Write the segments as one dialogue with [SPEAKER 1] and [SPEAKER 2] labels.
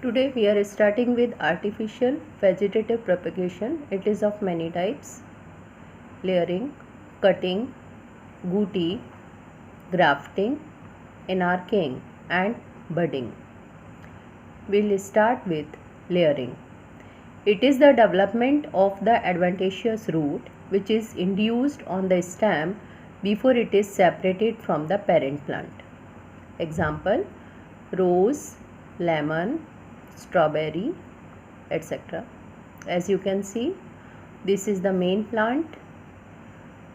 [SPEAKER 1] Today we are starting with artificial vegetative propagation. It is of many types: layering, cutting, gouty, grafting, enarching and budding. We'll start with layering. It is the development of the adventitious root which is induced on the stem before it is separated from the parent plant. Example: rose, lemon, strawberry, etc. As you can see, this is the main plant.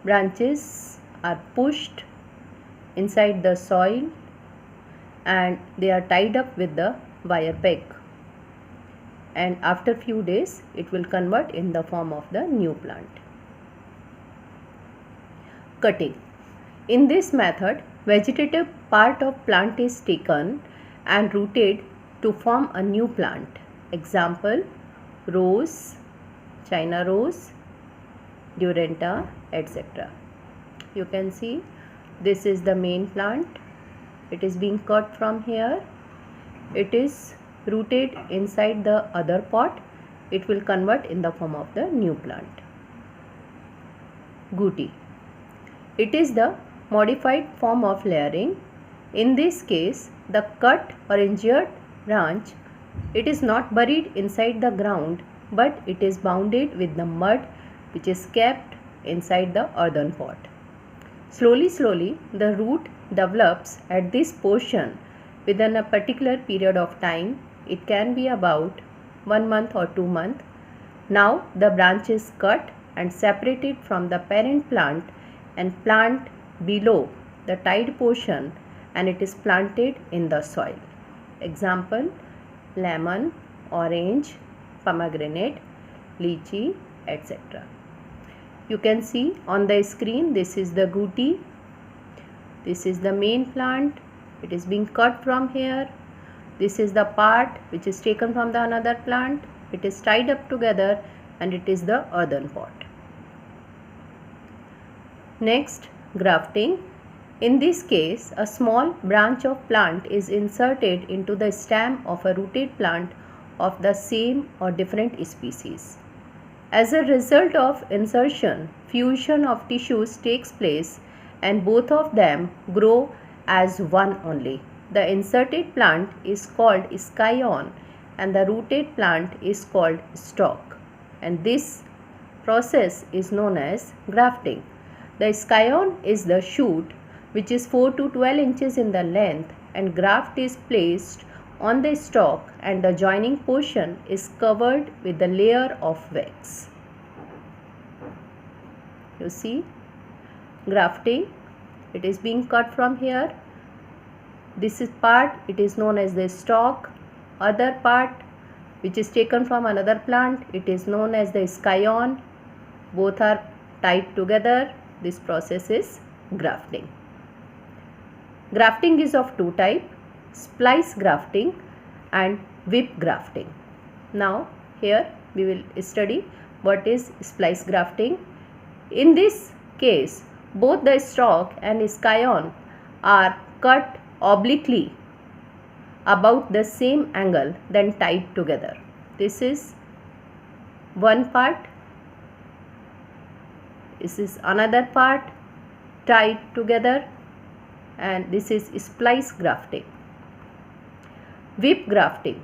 [SPEAKER 1] Branches are pushed inside the soil and they are tied up with the wire peg, and after few days it will convert in the form of the new plant. Cutting. In this method, vegetative part of plant is taken and rooted to form a new plant. Example: rose, China rose, Duranta, etc. You can see this is the main plant. It is being cut from here. It is rooted inside the other pot. It will convert in the form of the new plant. Gouty. It is the modified form of layering. In this case, the cut or injured branch, it is not buried inside the ground, but it is bounded with the mud which is kept inside the earthen pot. Slowly, the root develops at this portion within a particular period of time. It can be about 1 month or 2 months. Now the branch is cut and separated from the parent plant and plant below the tied portion, and it is planted in the soil. Example: lemon, orange, pomegranate, lychee, etc. You can see on the screen, this is the gouty. This is the main plant. It is being cut from here. This is the part which is taken from the another plant. It is tied up together and it is the earthen pot. Next, grafting. In this case, a small branch of plant is inserted into the stem of a rooted plant of the same or different species. As a result of insertion, fusion of tissues takes place and both of them grow as one only. The inserted plant is called scion and the rooted plant is called stalk, and this process is known as grafting. The scion is the shoot which is 4 to 12 inches in the length, and graft is placed on the stalk and the joining portion is covered with a layer of wax. You see, grafting, it is being cut from here. This is part, it is known as the stalk. Other part which is taken from another plant, it is known as the scion. Both are tied together. This process is grafting. Grafting is of two types: splice grafting and whip grafting. Now here we will study what is splice grafting. In this case, both the stalk and scion are cut obliquely about the same angle, then tied together. This is one part. This is another part tied together, and this is splice grafting. Whip grafting.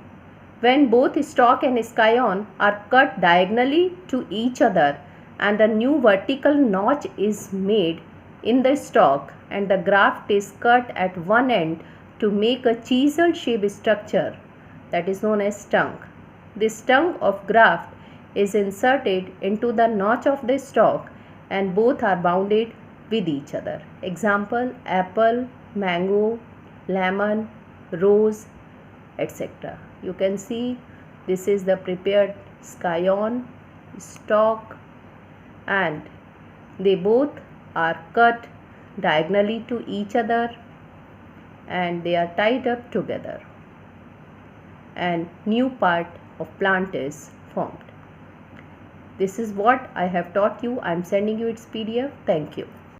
[SPEAKER 1] When both stalk and scion are cut diagonally to each other and a new vertical notch is made in the stalk and the graft is cut at one end to make a chisel shaped structure that is known as tongue. This tongue of graft is inserted into the notch of the stalk and both are bounded with each other. Example: apple, mango, lemon, rose, etc. You can see this is the prepared scion, stalk, and they both are cut diagonally to each other and they are tied up together, and new part of plant is formed. This is what I have taught you. I am sending you its PDF. Thank you.